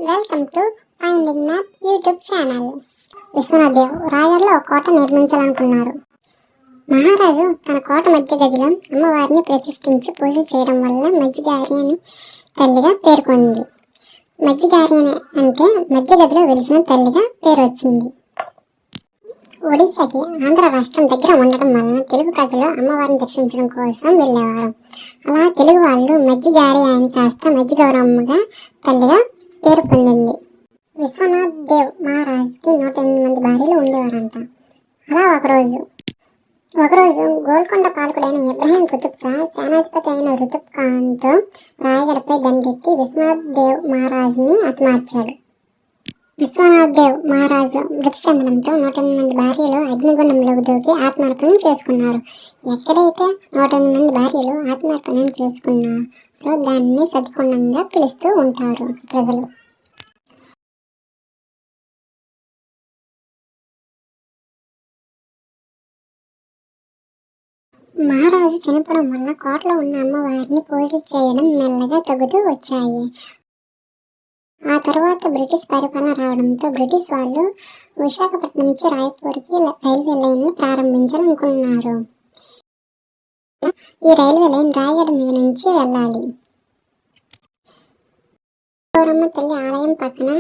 Welcome to finding map YouTube channel. Vishwanathdev రాయర్లో ఒక కోట నిర్మించాలనుకున్నారు. మహారాజు తన కోట మధ్య గదిలో అమ్మవారిని ప్రతిష్ఠించి పూజలు చేయడం వల్ల మజ్జిగారి అని తల్లిగా పేర్కొంది. మజ్జిగారి అంటే మధ్య గదిలో వెలిసిన తల్లిగా పేరు వచ్చింది. ఒడిశాకి ఆంధ్ర రాష్ట్రం దగ్గర ఉండడం వలన తెలుగు ప్రజలు అమ్మవారిని దర్శించడం కోసం వెళ్ళేవారు. అలా తెలుగు వాళ్ళు మజ్జిగారి అని కాస్త మజ్జిగౌరమ్మగా తల్లిగా పేరు పొందింది. విశ్వనాథ్ దేవ్ మహారాజ్కి 108 మంది భార్యలు ఉండేవారంట. అలా ఒకరోజు గోల్కొండ పాలకుడైన ఇబ్రాహీం కుతుబ్ షా సేనాధిపతి అయిన రుతుబ్ ఖాన్తో రాయగడపై దండెత్తి విశ్వనాథ్ దేవ్ మహారాజ్ని హతమార్చాడు. విశ్వనాథ్ దేవ్ మహారాజు మృతి చెందడంతో 108 మంది భార్యలు అగ్నిగుండంలోకి దూకి ఆత్మార్పణం చేసుకున్నారు. ఎక్కడైతే 108 మంది భార్యలు ఆత్మార్పణం చేసుకున్నారో దాన్ని సతికుండంగా పిలుస్తూ ఉంటారు ప్రజలు. మహారాజు చనిపోవడం వల్ల కోటలో ఉన్న అమ్మవారిని పూజలు చేయడం మెల్లగా తగ్గుతూ వచ్చాయి. ఆ తర్వాత బ్రిటిష్ పరిపాలన రావడంతో బ్రిటిష్ వాళ్ళు విశాఖపట్నం నుంచి రాయపూర్కి రైల్వే లైన్ ప్రారంభించాలనుకున్నారు. ఈ రైల్వే లైన్ రాయగడ మీద నుంచి వెళ్ళాలి. గౌరమ్మ తల్లి ఆలయం పక్కన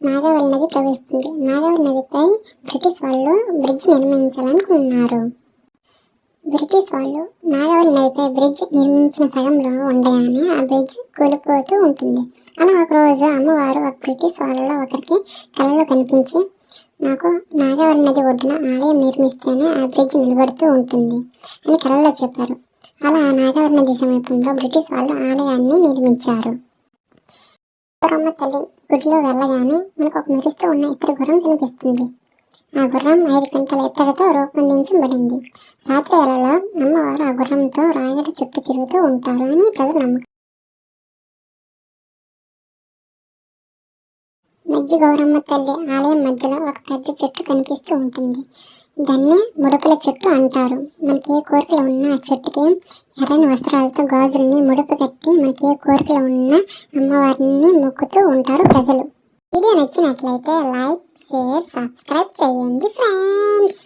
నాగవల్లి నది ప్రవహిస్తుంది. నాగవల్లి నదిపై బ్రిటిష్ వాళ్ళు బ్రిడ్జ్ నిర్మించాలనుకున్నారు. బ్రిటిష్ వాళ్ళు నాగవల్లి నదిపై బ్రిడ్జ్ నిర్మించిన సగంలో ఉండగానే ఆ బ్రిడ్జ్ కూలిపోతూ ఉంటుంది. అలా ఒకరోజు అమ్మవారు ఒక బ్రిటిష్ వాళ్ళలో ఒకరికి కలలో కనిపించి, నాకు నాగవల్లి నది ఒడ్డున ఆలయం నిర్మిస్తేనే ఆ బ్రిడ్జ్ నిలబడుతూ ఉంటుంది అని కలలో చెప్పారు. అలా నాగవల్లి నది సమీపంలో బ్రిటిష్ వాళ్ళు ఆలయాన్ని నిర్మించారు. గౌరమ్మ తల్లి గుడిలో వెళ్ళగానే మనకు ఒక మెరుస్తూ ఉన్న ఇతర గుర్రం కనిపిస్తుంది. ఆ గుర్రం 5 గంటల ఎత్తడితో రూపొందించబడింది. రాత్రి వేళలో అమ్మవారు ఆ గుర్రంతో రాయగడ చుట్టూ తిరుగుతూ ఉంటారు అని ప్రజలు నమ్మకం. మజ్జి గౌరమ్మ తల్లి ఆలయం మధ్యలో ఒక పెద్ద చెట్టు కనిపిస్తూ ఉంటుంది. దాన్ని ముడుపుల చెట్టు అంటారు. మనకి ఏ కోరికలు ఉన్నా ఆ చెట్టుకి ఎర్రని వస్త్రాలతో గాజుల్ని ముడుపు కట్టి మనకి ఏ కోరికలు ఉన్నా అమ్మవారిని మొక్కుతూ ఉంటారు ప్రజలు. వీడియో నచ్చినట్లయితే లైక్, షేర్, సబ్స్క్రైబ్ చేయండి ఫ్రెండ్స్.